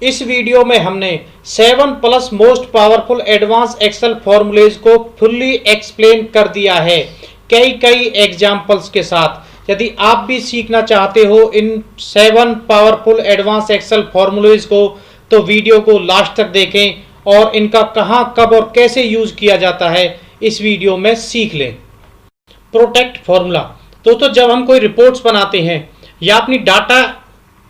इस वीडियो में हमने 7+ most powerful advance Excel formulae को फुल्ली एक्सप्लेन कर दिया है कई एग्जाम्पल्स के साथ। यदि आप भी सीखना चाहते हो इन 7 पावरफुल एडवांस एक्सेल फॉर्मूलेज को तो वीडियो को लास्ट तक देखें और इनका कहां, कब और कैसे यूज किया जाता है इस वीडियो में सीख लें। Protect formula. दोस्तों, जब हम कोई रिपोर्ट्स बनाते हैं या अपनी डाटा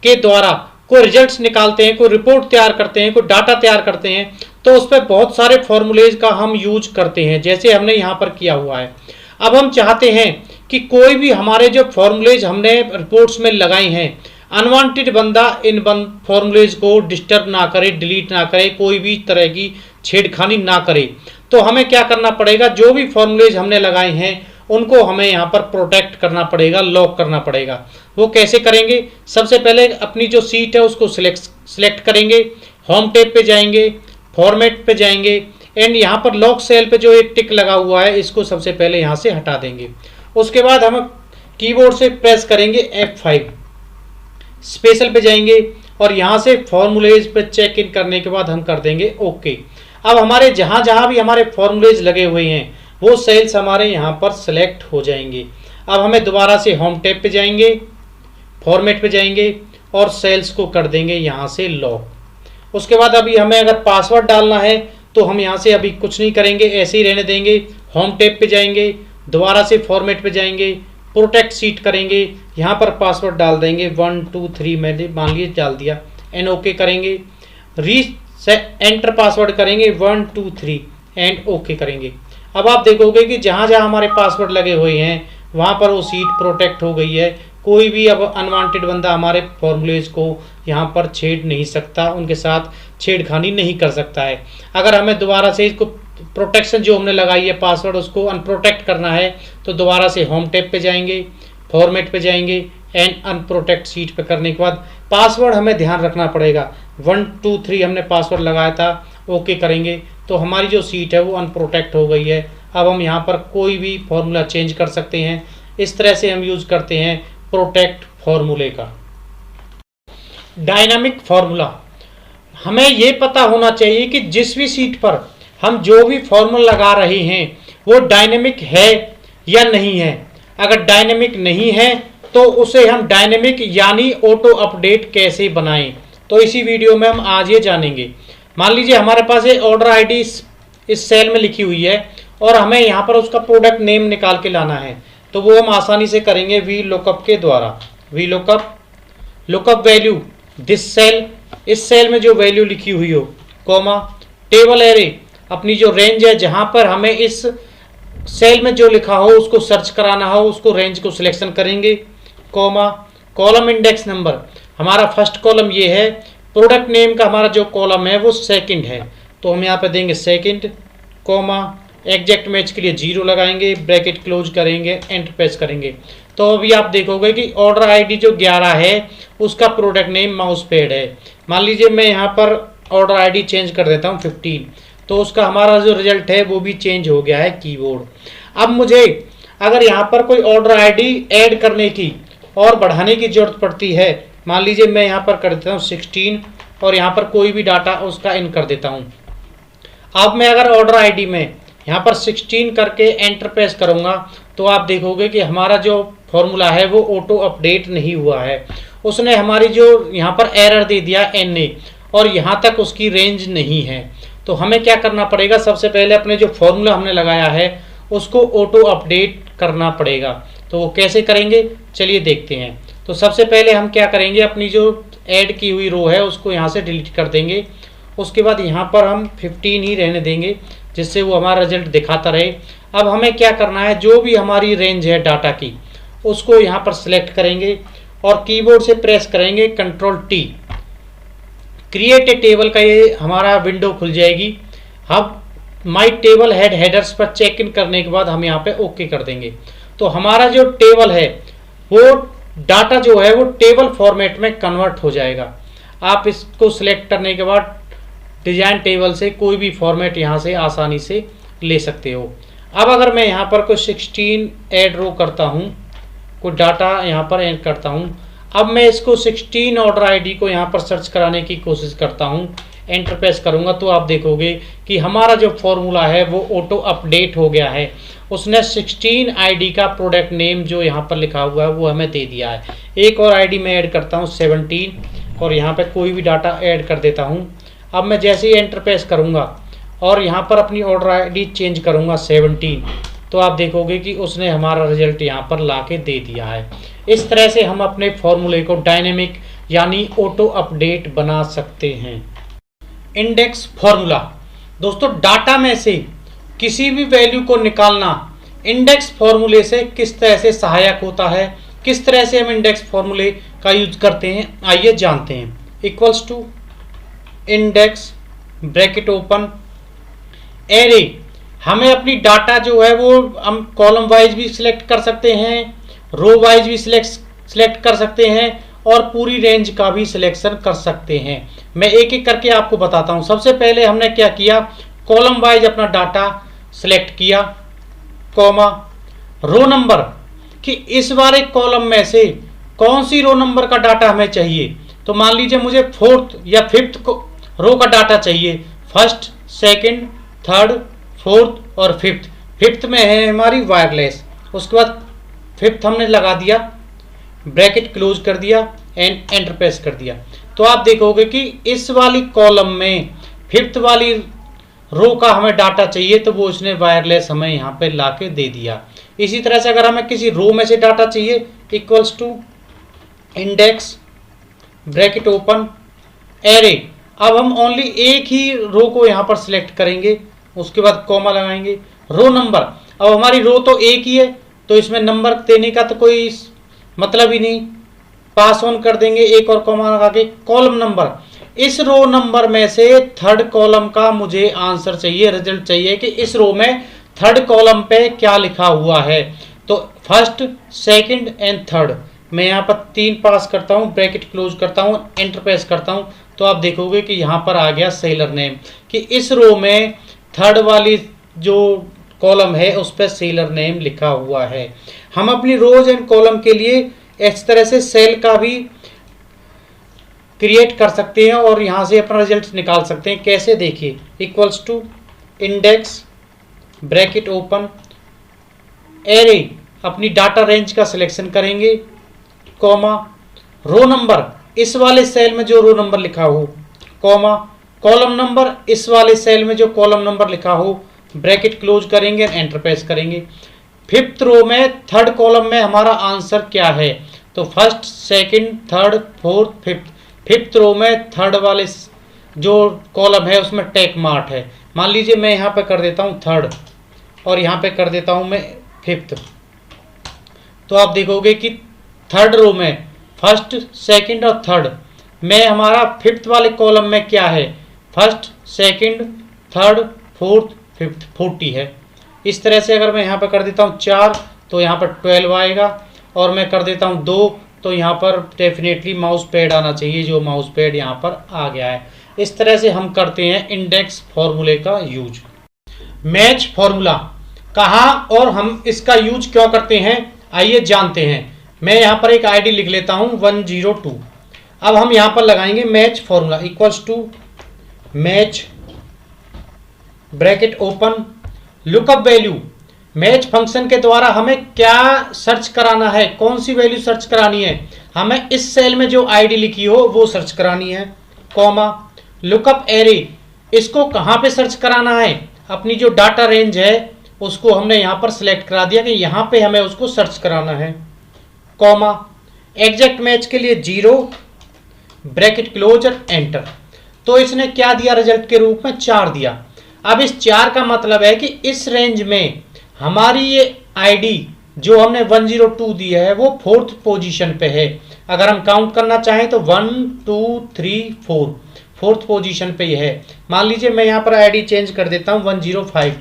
के द्वारा कोई रिजल्ट्स निकालते हैं, कोई रिपोर्ट तैयार करते हैं, कोई डाटा तैयार करते हैं, तो उस पर बहुत सारे फॉर्मूलेज का हम यूज करते हैं, जैसे हमने यहाँ पर किया हुआ है। अब हम चाहते हैं कि कोई भी हमारे जो फॉर्मूलेज हमने रिपोर्ट्स में लगाए हैं, अनवांटेड बंदा इन फॉर्मूलेज को डिस्टर्ब ना करे, डिलीट ना करे, कोई भी तरह की छेड़खानी ना करे। तो हमें क्या करना पड़ेगा, जो भी फॉर्मूलेज हमने लगाए हैं उनको हमें यहाँ पर प्रोटेक्ट करना पड़ेगा, लॉक करना पड़ेगा। वो कैसे करेंगे? सबसे पहले अपनी जो सीट है उसको सिलेक्ट करेंगे, होम टैब पे जाएंगे, फॉर्मेट पे जाएंगे एंड यहाँ पर लॉक सेल पे जो एक टिक लगा हुआ है इसको सबसे पहले यहाँ से हटा देंगे। उसके बाद हम कीबोर्ड से प्रेस करेंगे F5, स्पेशल पे जाएंगे और यहाँ से फॉर्मूलेज पे चेक इन करने के बाद हम कर देंगे ओके। अब हमारे जहाँ जहाँ भी हमारे फॉर्मूलेज लगे हुए हैं वो सेल्स हमारे यहाँ पर सिलेक्ट हो जाएंगे। अब हमें दोबारा से होम टैब पे जाएंगे, फॉर्मेट पे जाएंगे और सेल्स को कर देंगे यहाँ से लॉक। उसके बाद अभी हमें अगर पासवर्ड डालना है तो हम यहाँ से अभी कुछ नहीं करेंगे, ऐसे ही रहने देंगे। होम टैब पे जाएंगे, दोबारा से फॉर्मेट पे जाएंगे, प्रोटेक्ट सीट करेंगे, यहाँ पर पासवर्ड डाल देंगे 1 2 3, मैंने मान लीजिए डाल दिया एंड ओके करेंगे। एंटर पासवर्ड करेंगे 1 2 3 एंड ओके करेंगे। अब आप देखोगे कि जहाँ जहाँ हमारे पासवर्ड लगे हुए हैं वहाँ पर वो सीट प्रोटेक्ट हो गई है। कोई भी अब अनवांटेड बंदा हमारे फॉर्मूलेज को यहाँ पर छेड़ नहीं सकता, उनके साथ छेड़खानी नहीं कर सकता है। अगर हमें दोबारा से इसको प्रोटेक्शन जो हमने लगाई है पासवर्ड उसको अनप्रोटेक्ट करना है तो दोबारा से होम टैब पे जाएंगे, फॉर्मेट पे जाएंगे एंड अनप्रोटेक्ट सीट पे करने के बाद पासवर्ड हमें ध्यान रखना पड़ेगा। 1 2 3 हमने पासवर्ड लगाया था, ओके करेंगे तो हमारी जो सीट है वो अनप्रोटेक्ट हो गई है। अब हम यहाँ पर कोई भी फॉर्मूला चेंज कर सकते हैं। इस तरह से हम यूज करते हैं प्रोटेक्ट फॉर्मूले का। Dynamic formula. हमें ये पता होना चाहिए कि जिस भी सीट पर हम जो भी फॉर्मूला लगा रहे हैं वो डायनेमिक है या नहीं है। अगर डायनेमिक नहीं है तो उसे हम डायनेमिक यानी ऑटो अपडेट कैसे बनाएं, तो इसी वीडियो में हम आज ये जानेंगे। मान लीजिए हमारे पास ये ऑर्डर आईडी इस सेल में लिखी हुई है और हमें यहाँ पर उसका प्रोडक्ट नेम निकाल के लाना है, तो वो हम आसानी से करेंगे वी लुकअप के द्वारा। V lookup value this cell, इस सेल में जो वैल्यू लिखी हुई हो, कॉमा टेबल एरे, अपनी जो रेंज है जहाँ पर हमें इस सेल में जो लिखा हो उसको सर्च कराना हो उसको रेंज को सिलेक्शन करेंगे, कॉमा कॉलम इंडेक्स नंबर, हमारा फर्स्ट कॉलम ये है, प्रोडक्ट नेम का हमारा जो कॉलम है वो सेकंड है तो हम यहाँ पे देंगे सेकंड, कॉमा एग्जैक्ट मैच के लिए 0 लगाएंगे, ब्रैकेट क्लोज करेंगे, एंटर प्रेस करेंगे। तो अभी आप देखोगे कि ऑर्डर आईडी जो 11 है उसका प्रोडक्ट नेम माउस पैड है। मान लीजिए मैं यहाँ पर ऑर्डर आईडी चेंज कर देता हूँ 15, तो उसका हमारा जो रिजल्ट है वो भी चेंज हो गया है कीबोर्ड। अब मुझे अगर यहाँ पर कोई ऑर्डर आईडी ऐड करने की और बढ़ाने की जरूरत पड़ती है, मान लीजिए मैं यहाँ पर कर देता हूँ 16 और यहाँ पर कोई भी डाटा उसका इन कर देता हूँ। अब मैं अगर ऑर्डर आईडी में यहाँ पर 16 करके एंटर प्रेस करूँगा तो आप देखोगे कि हमारा जो फॉर्मूला है वो ऑटो अपडेट नहीं हुआ है। उसने हमारी जो यहाँ पर एरर दे दिया NA और यहाँ तक उसकी रेंज नहीं है। तो हमें क्या करना पड़ेगा, सबसे पहले अपने जो फॉर्मूला हमने लगाया है उसको ऑटो अपडेट करना पड़ेगा। तो वो कैसे करेंगे चलिए देखते हैं। तो सबसे पहले हम क्या करेंगे, अपनी जो ऐड की हुई रो है उसको यहाँ से डिलीट कर देंगे। उसके बाद यहाँ पर हम 15 ही रहने देंगे जिससे वो हमारा रिजल्ट दिखाता रहे। अब हमें क्या करना है, जो भी हमारी रेंज है डाटा की उसको यहाँ पर सिलेक्ट करेंगे और कीबोर्ड से प्रेस करेंगे Ctrl+T। क्रिएट ए टेबल का ये हमारा विंडो खुल जाएगी। अब माई टेबल हेडर्स पर चेक इन करने के बाद हम यहाँ पे ओके कर देंगे। तो हमारा जो टेबल है वो डाटा जो है वो टेबल फॉर्मेट में कन्वर्ट हो जाएगा। आप इसको सिलेक्ट करने के बाद डिजाइन टेबल से कोई भी फॉर्मेट यहाँ से आसानी से ले सकते हो। अब अगर मैं यहाँ पर कोई 16 ऐड रो करता हूँ, कोई डाटा यहाँ पर ऐड करता हूँ, अब मैं इसको 16 ऑर्डर आईडी को यहाँ पर सर्च कराने की कोशिश करता हूँ, एंटर प्रेस करूँगा तो आप देखोगे कि हमारा जो फॉर्मूला है वो ऑटो अपडेट हो गया है। उसने 16 आईडी का प्रोडक्ट नेम जो यहाँ पर लिखा हुआ है वो हमें दे दिया है। एक और आईडी मैं ऐड करता हूँ 17 और यहाँ पे कोई भी डाटा ऐड कर देता हूँ। अब मैं जैसे ही एंटर प्रेस करूँगा और यहाँ पर अपनी ऑर्डर आईडी चेंज करूँगा 17, तो आप देखोगे कि उसने हमारा रिजल्ट यहाँ पर ला के दे दिया है। इस तरह से हम अपने फॉर्मूले को डायनेमिक यानी ऑटो अपडेट बना सकते हैं। इंडेक्स फॉर्मूला, दोस्तों डाटा में से किसी भी वैल्यू को निकालना इंडेक्स फॉर्मूले से किस तरह से सहायक होता है, किस तरह से हम इंडेक्स फॉर्मूले का यूज करते हैं, आइए जानते हैं। Equals to index bracket open array, हमें अपनी डाटा जो है वो हम कॉलम वाइज भी सिलेक्ट कर सकते हैं, रो वाइज भी सिलेक्ट कर सकते हैं और पूरी रेंज का भी सिलेक्शन कर सकते हैं। मैं एक एक करके आपको बताता हूं। सबसे पहले हमने क्या किया, कॉलम वाइज अपना डाटा सिलेक्ट किया, कॉमा रो नंबर कि इस वाले कॉलम में से कौन सी रो नंबर का डाटा हमें चाहिए। तो मान लीजिए मुझे 4th या 5th को रो का डाटा चाहिए, 1st, 2nd, 3rd, 4th और 5th। 5th में है हमारी वायरलेस, उसके बाद 5th हमने लगा दिया, ब्रैकेट क्लोज कर दिया एंड एंटर प्रेस कर दिया। तो आप देखोगे कि इस वाली कॉलम में 5th वाली रो का हमें डाटा चाहिए तो वो उसने वायरलेस हमें यहाँ पे ला के दे दिया। इसी तरह से अगर हमें किसी रो में से डाटा चाहिए, equals to index bracket open array, अब हम ओनली एक ही रो को यहाँ पर सिलेक्ट करेंगे, उसके बाद कॉमा लगाएंगे, रो नंबर। अब हमारी रो तो एक ही है तो इसमें नंबर देने का तो कोई मतलब ही नहीं, पास ऑन कर देंगे एक और कॉमा लगा के। कॉलम नंबर, इस रो नंबर में से 3rd कॉलम का मुझे आंसर चाहिए, रिजल्ट चाहिए कि इस रो में 3rd कॉलम पे क्या लिखा हुआ है। तो 1st, 2nd एंड 3rd, मैं यहाँ पर 3 पास करता हूँ, ब्रैकेट क्लोज करता हूँ, एंटर प्रेस करता हूँ तो आप देखोगे कि यहाँ पर आ गया सेलर नेम कि इस रो में 3rd वाली जो कॉलम है उस पर सेलर नेम लिखा हुआ है। हम अपनी रोज एंड कॉलम के लिए इस तरह से सेल का भी क्रिएट कर सकते हैं और यहाँ से अपना रिजल्ट निकाल सकते हैं। कैसे, देखिए, equals to index bracket open array, अपनी डाटा रेंज का सिलेक्शन करेंगे, कॉमा रो नंबर, इस वाले सेल में जो रो नंबर लिखा हो, कॉमा कॉलम नंबर, इस वाले सेल में जो कॉलम नंबर लिखा हो, ब्रैकेट क्लोज करेंगे, एंटर प्रेस करेंगे। 5th रो में 3rd कॉलम में हमारा आंसर क्या है, तो 1st, 2nd, 3rd, 4th, 5th। 5th रो में 3rd वाले जो कॉलम है उसमें टेक मार्क है। मान लीजिए मैं यहाँ पे कर देता हूँ 3rd और यहाँ पे कर देता हूँ मैं 5th, तो आप देखोगे कि 3rd रो में 1st, 2nd और 3rd में हमारा 5th वाले कॉलम में क्या है, 1st, 2nd, 3rd, 4th, 5th, 40 है। इस तरह से अगर मैं यहाँ पर कर देता हूँ 4 तो यहाँ पर 12 आएगा और मैं कर देता हूँ 2 तो यहाँ पर डेफिनेटली माउस पैड आना चाहिए, जो माउस पैड यहाँ पर आ गया है। इस तरह से हम करते हैं इंडेक्स फॉर्मूले का यूज। मैच फॉर्मूला कहाँ और हम इसका यूज क्यों करते हैं, आइए जानते हैं। मैं यहाँ पर एक आईडी लिख लेता हूँ 102। अब हम यहाँ पर लगाएंगे match formula, equals to match bracket open lookup value. Match function के द्वारा हमें क्या सर्च कराना है, कौन सी वैल्यू सर्च करानी है, हमें इस सेल में जो आईडी लिखी हो वो सर्च करानी है, कॉमा लुकअप एरे, इसको कहाँ पे सर्च कराना है, अपनी जो डाटा रेंज है उसको हमने यहाँ पर सिलेक्ट करा दिया कि यहाँ पे हमें उसको सर्च कराना है, कॉमा एग्जैक्ट मैच के लिए 0, ब्रैकेट क्लोज और एंटर। तो इसने क्या दिया, रिजल्ट के रूप में 4 दिया। अब इस 4 का मतलब है कि इस रेंज में हमारी ये आईडी जो हमने 102 दी है वो 4th पोजीशन पे है। अगर हम काउंट करना चाहें तो 1 2 3 4 4th पोजीशन पे ये है। मान लीजिए मैं यहाँ पर आईडी चेंज कर देता हूँ 105,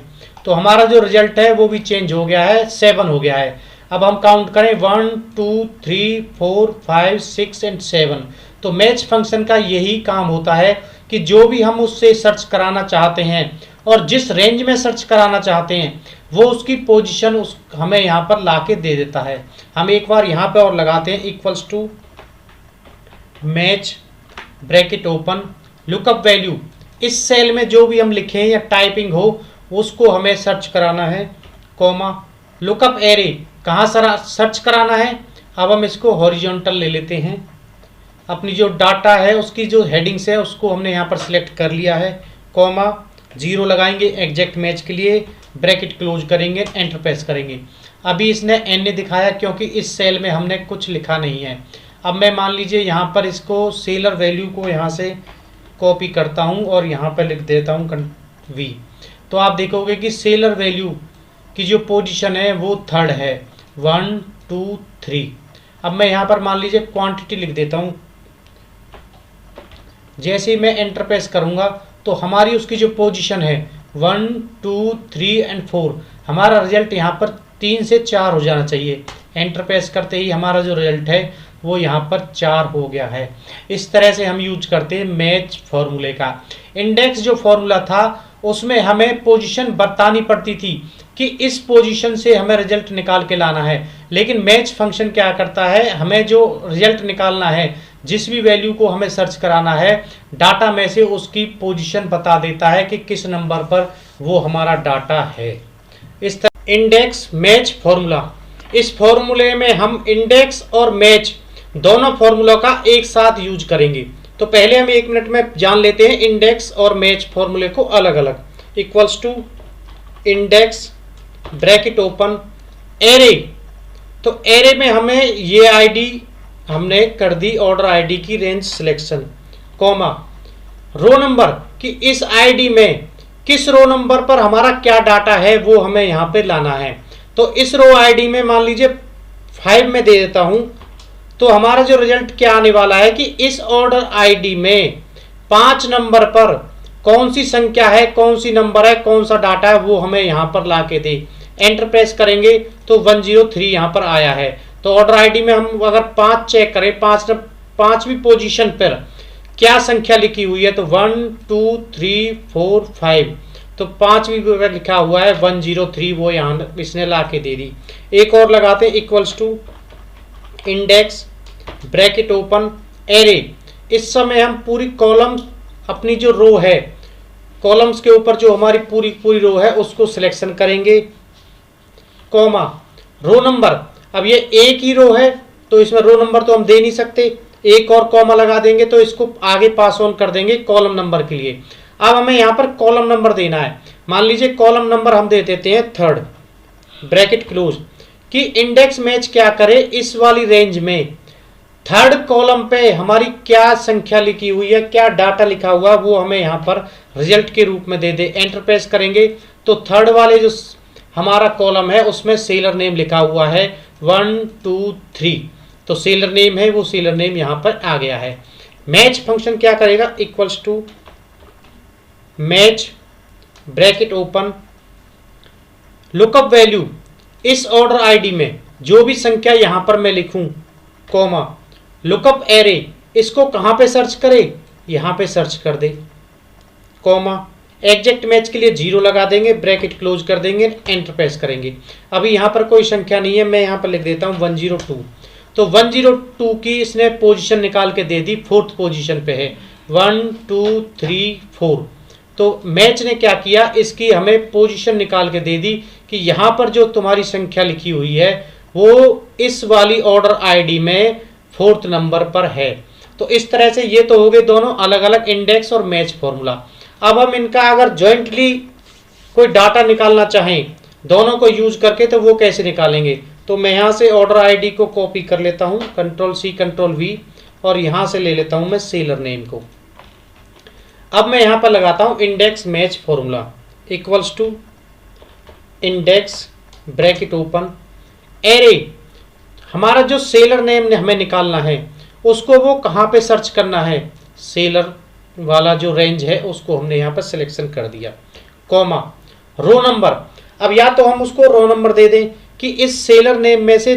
तो हमारा जो रिजल्ट है वो भी चेंज हो गया है, 7 हो गया है। अब हम काउंट करें 1 2 3 4 5 6 एंड 7। तो मैच फंक्शन का यही काम होता है कि जो भी हम उससे सर्च कराना चाहते हैं और जिस रेंज में सर्च कराना चाहते हैं वो उसकी पोजीशन हमें यहाँ पर ला के दे देता है। हम एक बार यहाँ पे और लगाते हैं, equals to match bracket open lookup value, इस सेल में जो भी हम लिखें या टाइपिंग हो उसको हमें सर्च कराना है, कॉमा लुकअप एरे कहाँ सर्च कराना है। अब हम इसको हॉरिजॉन्टल ले लेते हैं, अपनी जो डाटा है उसकी जो हेडिंग्स है उसको हमने यहाँ पर सिलेक्ट कर लिया है, कॉमा 0 लगाएंगे एग्जैक्ट मैच के लिए, ब्रैकेट क्लोज करेंगे, एंटर प्रेस करेंगे। अभी इसने एन दिखाया क्योंकि इस सेल में हमने कुछ लिखा नहीं है। अब मैं मान लीजिए यहाँ पर इसको सेलर वैल्यू को यहाँ से कॉपी करता हूँ और यहाँ पर लिख देता हूँ V, तो आप देखोगे कि सेलर वैल्यू की जो पोजीशन है वो थर्ड है, 1 2 3। अब मैं यहाँ पर मान लीजिए क्वांटिटी लिख देता हूँ। जैसे ही मैं एंटर प्रेस करूँगा तो हमारी उसकी जो पोजीशन है 1 2 3 एंड 4, हमारा रिजल्ट यहाँ पर 3 से 4 हो जाना चाहिए। एंटर प्रेस करते ही हमारा जो रिजल्ट है वो यहाँ पर 4 हो गया है। इस तरह से हम यूज करते हैं मैच फॉर्मूले का। इंडेक्स जो फॉर्मूला था उसमें हमें पोजीशन बतानी पड़ती थी कि इस पोजीशन से हमें रिजल्ट निकाल के लाना है, लेकिन मैच फंक्शन क्या करता है, हमें जो रिजल्ट निकालना है, जिस भी वैल्यू को हमें सर्च कराना है, डाटा में से उसकी पोजीशन बता देता है कि किस नंबर पर वो हमारा डाटा है। इस तरह इंडेक्स मैच फॉर्मूला, इस फॉर्मूले में हम इंडेक्स और मैच दोनों फॉर्मूला का एक साथ यूज करेंगे। तो पहले हम 1 मिनट में जान लेते हैं इंडेक्स और मैच फॉर्मूले को अलग अलग। Equals to index bracket open array, तो एरे में हमें ये आईडी हमने कर दी, ऑर्डर आईडी की range selection, comma row number कि इस आईडी में किस रो नंबर पर हमारा क्या डाटा है वो हमें यहाँ पे लाना है। तो इस रो आईडी में मान लीजिए 5 में दे देता हूँ, तो हमारा जो रिजल्ट क्या आने वाला है कि इस ऑर्डर आईडी में 5 नंबर पर कौन सी संख्या है, कौन सी नंबर है, कौन सा डाटा है वो हमें यहाँ पर ला के दे। एंटर प्रेस करेंगे तो 103 यहाँ पर आया है। तो ऑर्डर आईडी में हम अगर 5 चेक करें, 5वीं पोजीशन पर क्या संख्या लिखी हुई है, तो 1 2 3 4 5, तो 5वीं पर लिखा हुआ है 103, वो यहाँ इसने ला के दे दी। एक और लगाते हैं, equals to index bracket open array. इस समय हम पूरी कॉलम, अपनी जो रो है, कॉलम्स के ऊपर जो हमारी पूरी रो है उसको सिलेक्शन करेंगे, कॉमा रो नंबर। अब ये एक ही रो है तो इसमें रो नंबर तो हम दे नहीं सकते, एक और कॉमा लगा देंगे तो इसको आगे पास ऑन कर देंगे कॉलम नंबर के लिए। अब हमें यहाँ पर कॉलम नंबर देना है, मान लीजिए कॉलम नंबर हम दे देते हैं 3rd, ब्रैकेट क्लोज, कि इंडेक्स मैच क्या करे, इस वाली रेंज में 3rd कॉलम पे हमारी क्या संख्या लिखी हुई है, क्या डाटा लिखा हुआ है वो हमें यहाँ पर रिजल्ट के रूप में दे दे। एंटर प्रेस करेंगे तो 3rd वाले जो हमारा कॉलम है उसमें सेलर नेम लिखा हुआ है 1 2 3, तो सेलर नेम है वो सेलर नेम यहाँ पर आ गया है। मैच फंक्शन क्या करेगा, equals to match bracket open lookup value, इस ऑर्डर आईडी में जो भी संख्या यहाँ पर मैं लिखूं, कॉमा लुकअप एरे, इसको कहाँ पे सर्च करे, यहाँ पे सर्च कर दे, कॉमा एग्जैक्ट मैच के लिए 0 लगा देंगे, ब्रैकेट क्लोज कर देंगे, एंटर प्रेस करेंगे। अभी यहाँ पर कोई संख्या नहीं है, मैं यहाँ पर लिख देता हूँ 102, तो 102 की इसने पोजीशन निकाल के दे दी, 4th पोजीशन पे है 1 2 3 4। तो मैच ने क्या किया, इसकी हमें पोजीशन निकाल के दे दी कि यहाँ पर जो तुम्हारी संख्या लिखी हुई है वो इस वाली ऑर्डर आईडी में 4th नंबर पर है। तो इस तरह से ये तो हो गए दोनों अलग अलग इंडेक्स और मैच फॉर्मूला। अब हम इनका अगर जॉइंटली कोई डाटा निकालना चाहें दोनों को यूज करके, तो वो कैसे निकालेंगे, तो मैं यहाँ से ऑर्डर आईडी को कॉपी कर लेता हूँ, Ctrl+C Ctrl+V, और यहाँ से ले लेता हूँ मैं सेलर नेम को। अब मैं यहाँ पर लगाता हूँ index match formula, equals to index bracket open array. हमारा जो सेलर नेम ने हमें निकालना है उसको वो कहाँ पे सर्च करना है, सेलर वाला जो रेंज है उसको हमने यहाँ पर सिलेक्शन कर दिया, कॉमा रो नंबर। अब या तो हम उसको रो नंबर दे दें कि इस सेलर नेम में से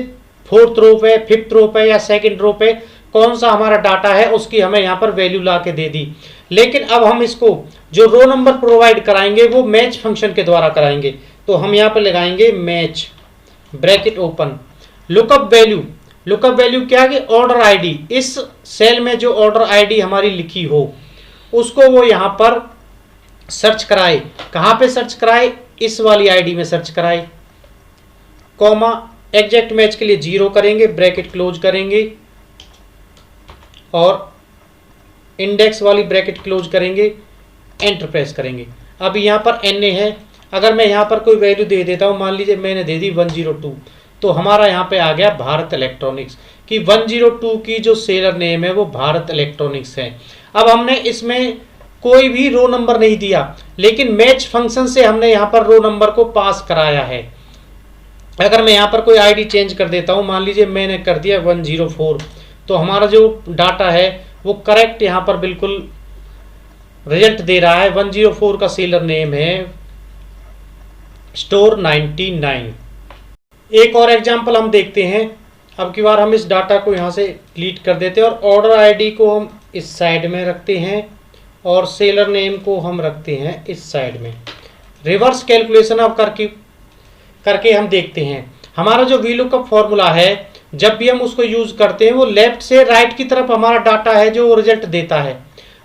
4th रो पे, 5th रो पे या 2nd रो पे कौन सा हमारा डाटा है उसकी हमें यहाँ पर वैल्यू ला के दे दी। लेकिन अब हम इसको जो रो नंबर प्रोवाइड कराएंगे वो मैच फंक्शन के द्वारा कराएंगे। तो हम यहाँ पर लगाएंगे match bracket open lookup value. Lookup value क्या है कि ऑर्डर आईडी, इस सेल में जो ऑर्डर आईडी हमारी लिखी हो उसको वो यहां पर सर्च कराए। कहां पे सर्च कराए? इस वाली आईडी में सर्च कराए। कॉमा एग्जैक्ट मैच के लिए 0 करेंगे, ब्रैकेट क्लोज करेंगे और इंडेक्स वाली ब्रैकेट क्लोज करेंगे, एंटर प्रेस करेंगे। अब यहाँ पर NA है, अगर मैं यहाँ पर कोई वैल्यू दे देता हूँ, मान लीजिए मैंने दे दी 102, तो हमारा यहाँ पे आ गया भारत इलेक्ट्रॉनिक्स कि 102 की जो सेलर नेम है वो भारत इलेक्ट्रॉनिक्स है। अब हमने इसमें कोई भी रो नंबर नहीं दिया, लेकिन मैच फंक्शन से हमने यहाँ पर रो नंबर को पास कराया है। अगर मैं यहाँ पर कोई आईडी चेंज कर देता हूँ, मान लीजिए मैंने कर दिया 104, तो हमारा जो डाटा है वो करेक्ट यहाँ पर बिल्कुल रिजल्ट दे रहा है। 104 का सेलर नेम है स्टोर 99। एक और एग्जांपल हम देखते हैं। अब की बार हम इस डाटा को यहाँ से डिलीट कर देते हैं और ऑर्डर आईडी को हम इस साइड में रखते हैं और सेलर नेम को हम रखते हैं इस साइड में। रिवर्स कैलकुलेशन अब करके हम देखते हैं। हमारा जो वीलुकअप फॉर्मूला है, जब भी हम उसको यूज करते हैं वो लेफ्ट से राइट की तरफ हमारा डाटा है जो रिजल्ट देता है।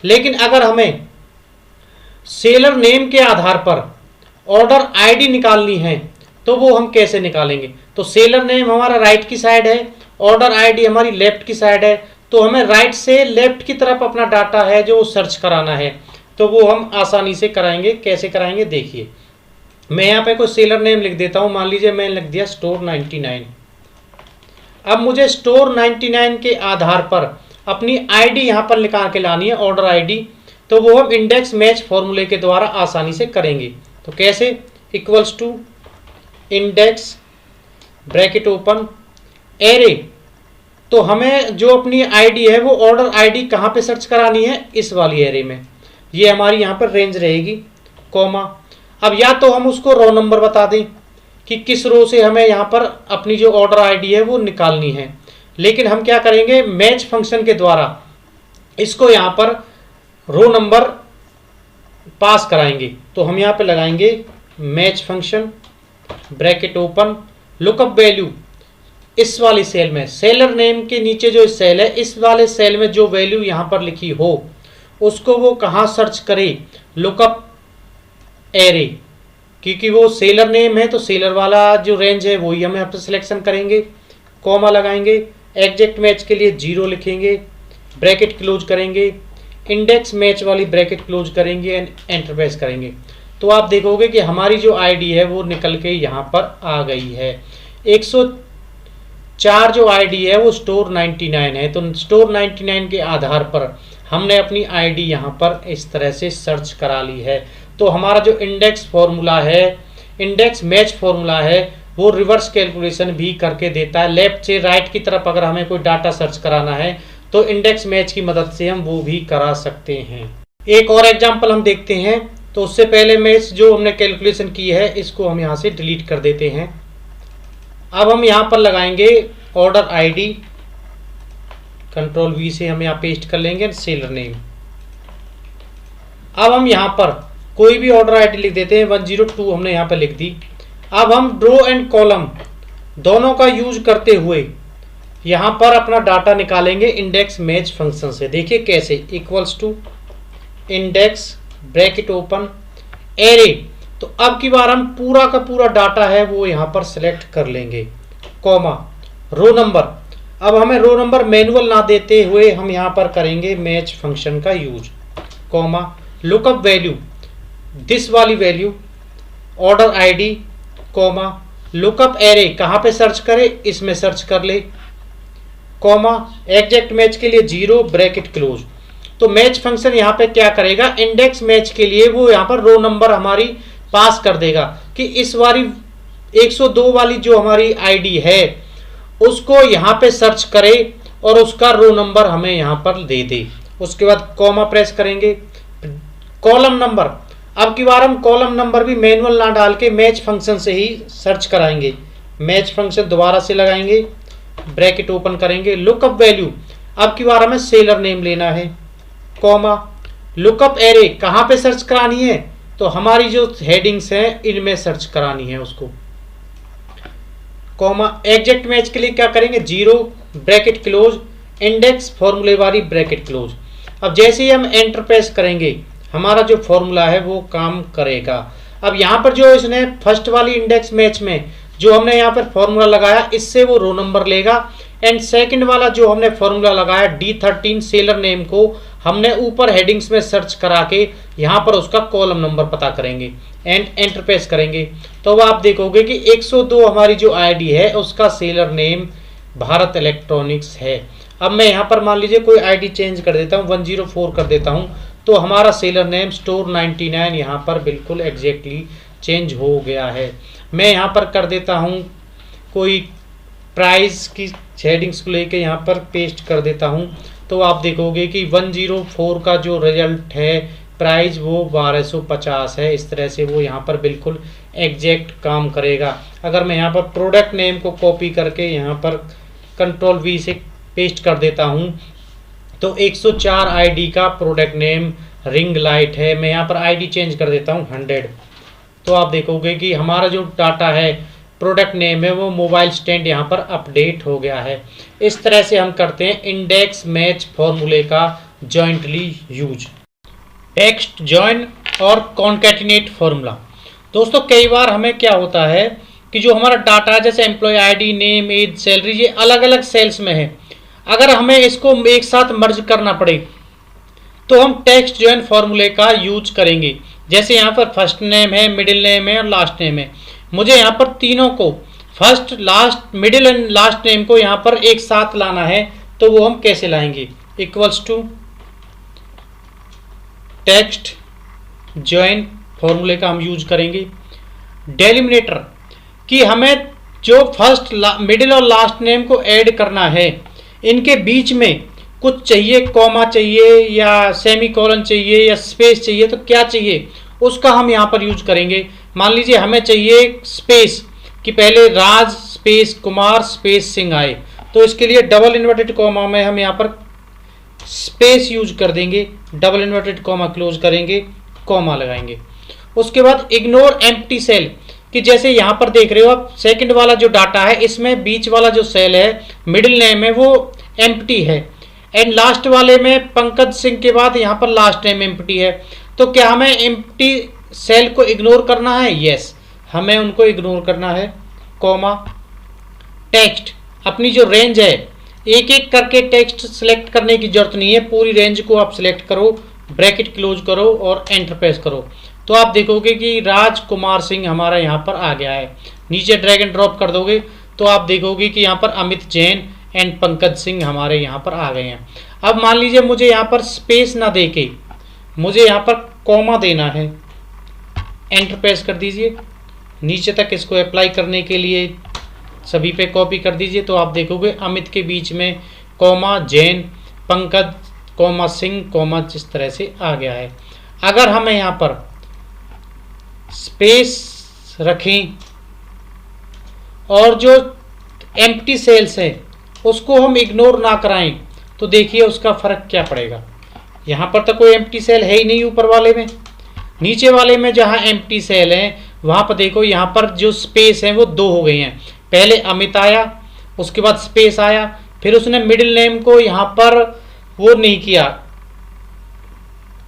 लेकिन अगर हमें सेलर नेम के आधार पर ऑर्डर आईडी निकालनी है तो वो हम कैसे निकालेंगे? तो सेलर नेम हमारा राइट की साइड है, ऑर्डर आईडी हमारी लेफ्ट की साइड है, तो हमें राइट से लेफ्ट की तरफ अपना डाटा है जो सर्च कराना है, तो वो हम आसानी से कराएंगे। कैसे कराएंगे देखिए, मैं यहाँ पे कोई सेलर नेम लिख देता हूँ, मान लीजिए मैंने लिख दिया स्टोर 99। अब मुझे स्टोर 99 के आधार पर अपनी आईडी यहाँ पर निकाल के लानी है, ऑर्डर आईडी, तो वो हम इंडेक्स मैच फॉर्मूले के द्वारा आसानी से करेंगे। तो कैसे? Equals to index bracket open array, तो हमें जो अपनी आईडी है वो ऑर्डर आईडी कहाँ पे सर्च करानी है? इस वाली एरे में। ये हमारी यहाँ पर रेंज रहेगी, कॉमा। अब या तो हम उसको रो नंबर बता दें कि किस रो से हमें यहाँ पर अपनी जो ऑर्डर आईडी है वो निकालनी है, लेकिन हम क्या करेंगे, मैच फंक्शन के द्वारा इसको यहाँ पर रो नंबर पास कराएंगे। तो हम यहाँ पे लगाएंगे match function bracket open lookup value, इस वाली सेल में सेलर नेम के नीचे जो सेल है, इस वाले सेल में जो वैल्यू यहाँ पर लिखी हो उसको वो कहाँ सर्च करे? लुकअप एरे, क्योंकि वो सेलर नेम है तो सेलर वाला जो रेंज है वही हम यहाँ पर सिलेक्शन करेंगे। कॉमा लगाएंगे, एग्जैक्ट मैच के लिए 0 लिखेंगे, ब्रैकेट क्लोज करेंगे, इंडेक्स मैच वाली ब्रैकेट क्लोज करेंगे एंड एंटर प्रेस करेंगे। तो आप देखोगे कि हमारी जो आईडी है वो निकल के यहाँ पर आ गई है। 104 जो आईडी है वो स्टोर 99 है, तो स्टोर 99 के आधार पर हमने अपनी आईडी यहाँ पर इस तरह से सर्च करा ली है। तो हमारा जो इंडेक्स फॉर्मूला है, इंडेक्स मैच फॉर्मूला है, वो रिवर्स कैलकुलेशन भी करके देता है। लेफ्ट से राइट की तरफ अगर हमें कोई डाटा सर्च कराना है तो इंडेक्स मैच की मदद से हम वो भी करा सकते हैं। एक और एग्जांपल हम देखते हैं। तो उससे पहले मैं इस जो हमने कैलकुलेशन की है इसको हम यहाँ से डिलीट कर देते हैं। अब हम यहाँ पर लगाएंगे ऑर्डर आईडी, कंट्रोल V से हम यहाँ पेस्ट कर लेंगे सेलर नेम। अब हम यहाँ पर कोई भी ऑर्डर आईडी लिख देते हैं, 102 हमने यहाँ पर लिख दी। अब हम रो एंड कॉलम दोनों का यूज करते हुए यहाँ पर अपना डाटा निकालेंगे इंडेक्स मैच फंक्शन से। देखिए कैसे, equals to index bracket open array. तो अब की बार हम पूरा का पूरा डाटा है वो यहाँ पर सिलेक्ट कर लेंगे, कॉमा रो नंबर। अब हमें रो नंबर मैनुअल ना देते हुए हम यहाँ पर करेंगे मैच फंक्शन का use, comma lookup value, this वाली value, order ID, comma lookup array, कहाँ पे सर्च करे? इसमें सर्च कर ले, कॉमा एग्जैक्ट मैच के लिए 0, ब्रैकेट क्लोज। तो मैच फंक्शन यहाँ पे क्या करेगा? इंडेक्स मैच के लिए वो यहाँ पर रो नंबर हमारी पास कर देगा कि इस वाली 102 वाली जो हमारी आईडी है उसको यहाँ पे सर्च करे और उसका रो नंबर हमें यहाँ पर दे दे। उसके बाद कॉमा प्रेस करेंगे, कॉलम नंबर। अब की बार हम कॉलम नंबर भी मैनुअल ना डाल के मैच फंक्शन से ही सर्च कराएंगे। मैच फंक्शन दोबारा से लगाएंगे, ब्रैकेट ओपन करेंगे, लुकअप वैल्यू। अब की बार हमें सेलर नेम लेना है, कॉमा लुकअप एरे, कहाँ पे सर्च करानी है? तो हमारी जो हेडिंग्स हैं इनमें सर्च करानी है उसको, कॉमा एग्जैक्ट मैच के लिए क्या करेंगे? 0, ब्रैकेट क्लोज, इंडेक्स फॉर्मूले वाली ब्रैकेट क्लोज। अब जैसे ही हम एंटर प्रेस करेंगे हमारा जो फॉर्मूला है वो काम करेगा। अब यहाँ पर जो इसने फर्स्ट वाली इंडेक्स मैच में जो हमने यहाँ पर फॉर्मूला लगाया इससे वो रो नंबर लेगा, एंड सेकंड वाला जो हमने फॉर्मूला लगाया D13 सेलर नेम को हमने ऊपर हेडिंग्स में सर्च करा के यहाँ पर उसका कॉलम नंबर पता करेंगे एंड एंटर प्रेस करेंगे। तो अब आप देखोगे कि 102 हमारी जो आईडी है उसका सेलर नेम भारत इलेक्ट्रॉनिक्स है। अब मैं यहाँ पर मान लीजिए कोई आईडी चेंज कर देता हूँ, 104 कर देता हूँ, तो हमारा सेलर नेम स्टोर 99 यहाँ पर बिल्कुल एग्जैक्टली चेंज हो गया है। मैं यहाँ पर कर देता हूँ कोई प्राइस की हेडिंग्स को लेके यहाँ पर पेस्ट कर देता हूँ, तो आप देखोगे कि 104 का जो रिजल्ट है प्राइस वो 1250 है। इस तरह से वो यहाँ पर बिल्कुल एग्जैक्ट काम करेगा। अगर मैं यहाँ पर प्रोडक्ट नेम को कॉपी करके यहाँ पर कंट्रोल V से पेस्ट कर देता हूँ तो 104 आईडी का प्रोडक्ट नेम रिंग लाइट है। मैं यहाँ पर आईडी चेंज कर देता हूँ 100, तो आप देखोगे कि हमारा जो डाटा है प्रोडक्ट नेम है वो मोबाइल स्टैंड यहाँ पर अपडेट हो गया है। इस तरह से हम करते हैं इंडेक्स मैच फॉर्मूले का जॉइंटली यूज। टेक्स्ट जॉइन और कॉन्कैटिनेट फॉर्मूला। दोस्तों कई बार हमें क्या होता है कि जो हमारा डाटा है जैसे employee ID, name, age, salary, ये अलग अलग सेल्स में है। अगर हमें इसको एक साथ मर्ज करना पड़े तो हम टेक्स्ट जॉइन फॉर्मूले का यूज करेंगे। जैसे यहाँ पर फर्स्ट नेम है, मिडिल नेम है और लास्ट नेम है। मुझे यहाँ पर तीनों को first, last, middle and last name को यहाँ पर एक साथ लाना है, तो वो हम कैसे लाएंगे? इक्वल्स टू टेक्स्ट जॉइन फॉर्मूले का हम यूज करेंगे। डेलिमिनेटर कि हमें जो फर्स्ट, मिडिल और लास्ट नेम को ऐड करना है, इनके बीच में कुछ चाहिए, कॉमा चाहिए या सेमीकोलन चाहिए या स्पेस चाहिए, तो क्या चाहिए उसका हम यहाँ पर यूज करेंगे। मान लीजिए हमें चाहिए स्पेस कि पहले राज स्पेस कुमार स्पेस सिंह आए, तो इसके लिए डबल इन्वर्टेड कॉमा में हम यहाँ पर स्पेस यूज कर देंगे, डबल इन्वर्टेड कॉमा क्लोज करेंगे, कॉमा लगाएंगे। उसके बाद इग्नोर एम्प्टी सेल कि जैसे यहाँ पर देख रहे हो आप सेकंड वाला जो डाटा है इसमें बीच वाला जो सेल है मिडिल नेम है वो एम्प्टी है, एंड लास्ट वाले में पंकज सिंह के बाद यहाँ पर लास्ट नेम एम्प्टी है। तो क्या हमें एम्प्टी सेल को इग्नोर करना है? यस, हमें उनको इग्नोर करना है। कॉमा टेक्स्ट, अपनी जो रेंज है एक एक करके टेक्स्ट सिलेक्ट करने की जरूरत नहीं है, पूरी रेंज को आप सिलेक्ट करो, ब्रैकेट क्लोज करो और एंटर प्रेस करो, तो आप देखोगे कि राज कुमार सिंह हमारा यहाँ पर आ गया है। नीचे ड्रैग एंड ड्रॉप कर दोगे तो आप देखोगे कि यहाँ पर अमित जैन एंड पंकज सिंह हमारे यहाँ पर आ गए हैं। अब मान लीजिए मुझे यहाँ पर स्पेस ना देके मुझे यहाँ पर कॉमा देना है, एंटर प्रेस कर दीजिए। नीचे तक इसको अप्लाई करने के लिए सभी पे कॉपी कर दीजिए, तो आप देखोगे अमित के बीच में comma, Jain, Pankaj, comma, Singh, comma, जिस तरह से आ गया है। अगर हमें यहाँ पर स्पेस रखें और जो एम्प्टी सेल्स है उसको हम इग्नोर ना कराएं, तो देखिए उसका फर्क क्या पड़ेगा। यहाँ पर तो कोई एम्प्टी सेल है ही नहीं ऊपर वाले में, नीचे वाले में जहाँ एम्प्टी सेल है वहाँ पर देखो यहाँ पर जो स्पेस है वो 2 हो गई हैं। पहले अमित आया, उसके बाद स्पेस आया, फिर उसने मिडिल नेम को यहाँ पर वो नहीं किया,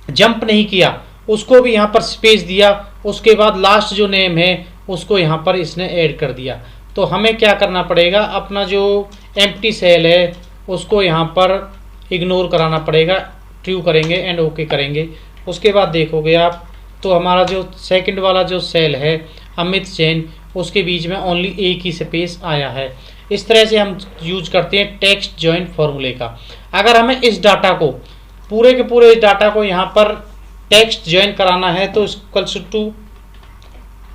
जंप नहीं किया, उसको भी यहाँ पर स्पेस दिया, उसके बाद लास्ट जो नेम है उसको यहाँ पर इसने ऐड कर दिया। तो हमें क्या करना पड़ेगा, अपना जो एम्प्टी सेल है उसको यहाँ पर इग्नोर कराना पड़ेगा। ट्रू करेंगे एंड ओके करेंगे। उसके बाद देखोगे आप तो हमारा जो सेकंड वाला जो सेल है अमित जैन, उसके बीच में ओनली एक ही स्पेस आया है। इस तरह से हम यूज करते हैं टेक्स्ट जॉइन फॉर्मूले का। अगर हमें इस डाटा को पूरे के पूरे इस डाटा को यहाँ पर टेक्स्ट जॉइन कराना है तो इक्वल्स टू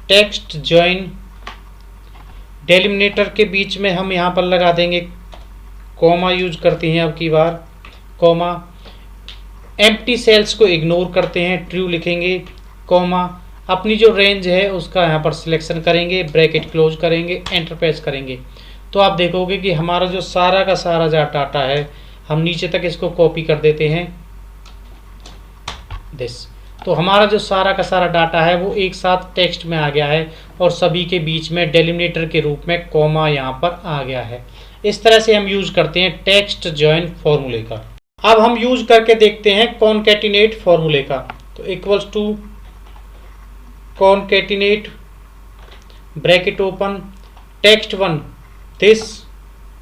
टेक्स्ट जॉइन, डेलिमिनेटर के बीच में हम यहाँ पर लगा देंगे कॉमा यूज करते हैं अब की बार, कॉमा, एम्प्टी सेल्स को इग्नोर करते हैं, ट्रू लिखेंगे, कॉमा, अपनी जो रेंज है उसका यहाँ पर सिलेक्शन करेंगे, ब्रैकेट क्लोज करेंगे, एंटर प्रेस करेंगे। तो आप देखोगे कि हमारा जो सारा का सारा जो डाटा है हम नीचे तक इसको कॉपी कर देते हैं दिस, तो हमारा जो सारा का सारा डाटा है वो एक साथ टेक्स्ट में आ गया है और सभी के बीच में डेलिमिनेटर के रूप में कॉमा यहाँ पर आ गया है। इस तरह से हम यूज करते हैं टेक्स्ट जॉइन फॉर्मूले का। अब हम यूज करके देखते हैं कॉन्कैटिनेट फॉर्मूले का। तो equals to concatenate bracket open text 1 this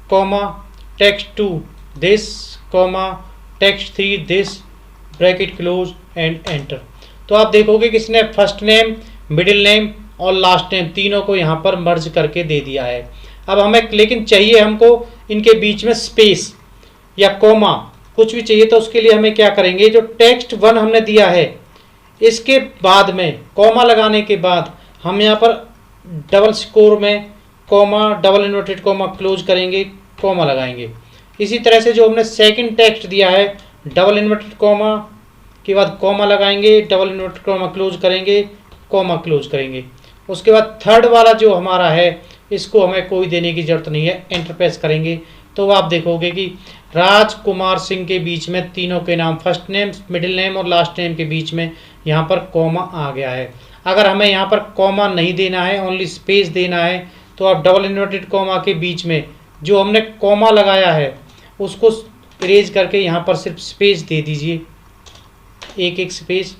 comma text 2 this comma text 3 this bracket close and enter. तो आप देखोगे कि इसने फर्स्ट नेम, मिडिल नेम और लास्ट नेम तीनों को यहाँ पर मर्ज करके दे दिया है। अब हमें लेकिन चाहिए हमको इनके बीच में स्पेस या कॉमा कुछ भी चाहिए, तो उसके लिए हमें क्या करेंगे, जो टेक्स्ट 1 हमने दिया है इसके बाद में कॉमा लगाने के बाद हम यहाँ पर डबल स्कोर में comma double inverted comma close करेंगे, कॉमा लगाएंगे। इसी तरह से जो हमने सेकंड टेक्स्ट दिया है डबल इन्वर्टेड कॉमा के बाद कॉमा लगाएंगे, डबल इन्वर्टेड कॉमा क्लोज करेंगे, कॉमा क्लोज करेंगे। उसके बाद थर्ड वाला जो हमारा है इसको हमें कोई देने की जरूरत नहीं है, एंटर प्रेस करेंगे तो आप देखोगे कि राजकुमार सिंह के बीच में तीनों के नाम फर्स्ट नेम, मिडिल नेम और लास्ट नेम के बीच में यहाँ पर कॉमा आ गया है। अगर हमें यहाँ पर कॉमा नहीं देना है, ओनली स्पेस देना है, तो आप डबल इन्वर्टेड कॉमा के बीच में जो हमने कॉमा लगाया है उसको इरेज करके यहाँ पर सिर्फ स्पेस दे दीजिए, एक एक स्पेस,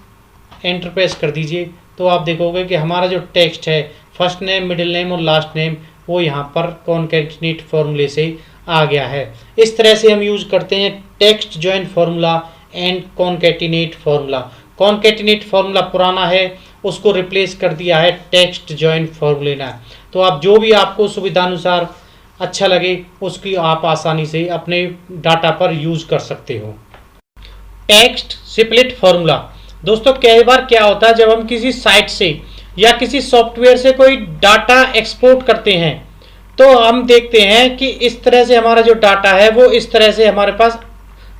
एंटर प्रेस कर दीजिए। तो आप देखोगे कि हमारा जो टेक्स्ट है फर्स्ट नेम, मिडिल नेम और लास्ट नेम वो यहाँ पर कॉन्कैटिनेट फॉर्मूले से आ गया है। इस तरह से हम यूज करते हैं text join formula and concatenate formula. Concatenate formula पुराना है, उसको रिप्लेस कर दिया है टेक्स्ट जॉइन फॉर्मूले ने। तो आप जो भी आपको सुविधानुसार अच्छा लगे उसकी आप आसानी से अपने डाटा पर यूज कर सकते हो। Text split formula. दोस्तों कई बार क्या होता है, जब हम किसी साइट से या किसी सॉफ्टवेयर से कोई डाटा एक्सपोर्ट करते हैं तो हम देखते हैं कि इस तरह से हमारा जो डाटा है वो इस तरह से हमारे पास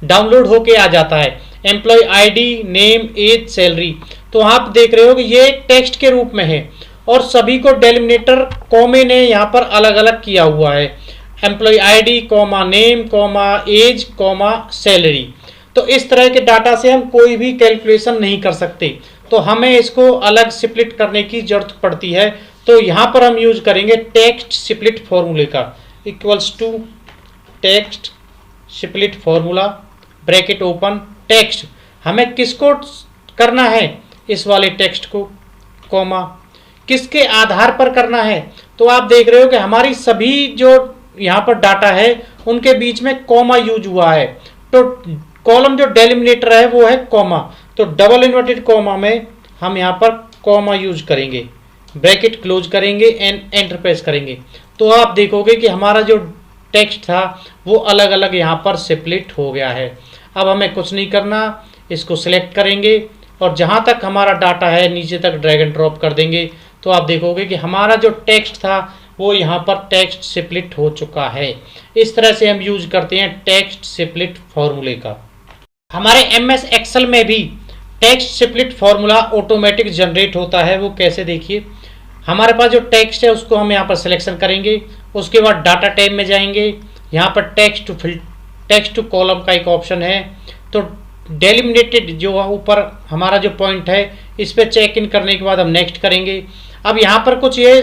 डाउनलोड होके आ जाता है। Employee ID, name, age, salary. तो आप देख रहे हो कि ये टेक्स्ट के रूप में है और सभी को डेलिमिनेटर कॉमे ने यहाँ पर अलग अलग किया हुआ है। Employee ID comma name comma age comma salary. तो इस तरह के डाटा से हम कोई भी कैलकुलेशन नहीं कर सकते, तो हमें इसको अलग स्प्लिट करने की जरूरत पड़ती है। तो यहाँ पर हम यूज करेंगे टेक्स्ट स्प्लिट फॉर्मूले का। Equals to text split formula bracket open text. हमें किसको करना है, इस वाले टेक्स्ट को, कॉमा किसके आधार पर करना है। तो आप देख रहे हो कि हमारी सभी जो यहाँ पर डाटा है उनके बीच में कॉमा यूज हुआ है। तो कॉलम जो डेलिमिनेटर है वो है कॉमा, तो डबल इन्वर्टेड कॉमा में हम यहाँ पर कॉमा यूज करेंगे, ब्रैकेट क्लोज करेंगे एंड एंटर प्रेस करेंगे। तो आप देखोगे कि हमारा जो टेक्स्ट था वो अलग अलग यहाँ पर स्प्लिट हो गया है। अब हमें कुछ नहीं करना, इसको सिलेक्ट करेंगे और जहाँ तक हमारा डाटा है नीचे तक ड्रैग एंड ड्रॉप कर देंगे। तो आप देखोगे कि हमारा जो टेक्स्ट था वो यहाँ पर टेक्स्ट स्प्लिट हो चुका है। इस तरह से हम यूज करते हैं टेक्स्ट स्प्लिट फॉर्मूले का। हमारे MS एक्सेल में भी text split formula automatic generate होता है। वो कैसे, देखिए हमारे पास जो टेक्स्ट है उसको हम यहाँ पर सिलेक्शन करेंगे, उसके बाद डाटा टैब में जाएंगे, यहाँ पर टेक्स्ट टू कॉलम का एक ऑप्शन है। तो डेलिमिनेटेड जो ऊपर हमारा जो पॉइंट है इस पर चेक इन करने के बाद हम नेक्स्ट करेंगे। अब यहाँ पर कुछ ये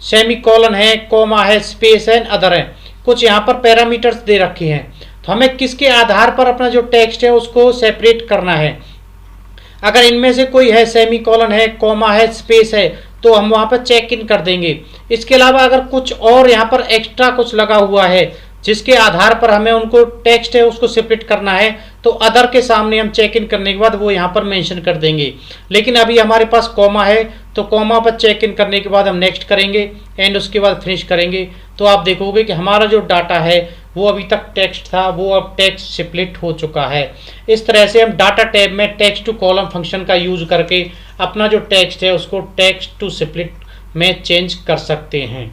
सेमी कॉलन है, कॉमा है, स्पेस है, अदर है, कुछ यहाँ पर पैरामीटर्स दे रखे हैं। तो हमें किसके आधार पर अपना जो टेक्स्ट है उसको सेपरेट करना है। अगर इनमें से कोई है, सेमी कॉलन है, कॉमा है, स्पेस है, तो हम वहाँ पर चेक इन कर देंगे। इसके अलावा अगर कुछ और यहाँ पर एक्स्ट्रा कुछ लगा हुआ है जिसके आधार पर हमें उनको टेक्स्ट है उसको सेपरेट करना है, तो अदर के सामने हम चेक इन करने के बाद वो यहाँ पर मेंशन कर देंगे। लेकिन अभी हमारे पास कॉमा है तो कॉमा पर चेक इन करने के बाद हम नेक्स्ट करेंगे एंड उसके बाद फिनिश करेंगे। तो आप देखोगे कि हमारा जो डाटा है वो अभी तक टेक्स्ट था वो अब टेक्स्ट स्प्लिट हो चुका है। इस तरह से हम डाटा टैब में टेक्स्ट टू कॉलम फंक्शन का यूज करके अपना जो टेक्स्ट है उसको टेक्स्ट टू स्प्लिट में चेंज कर सकते हैं।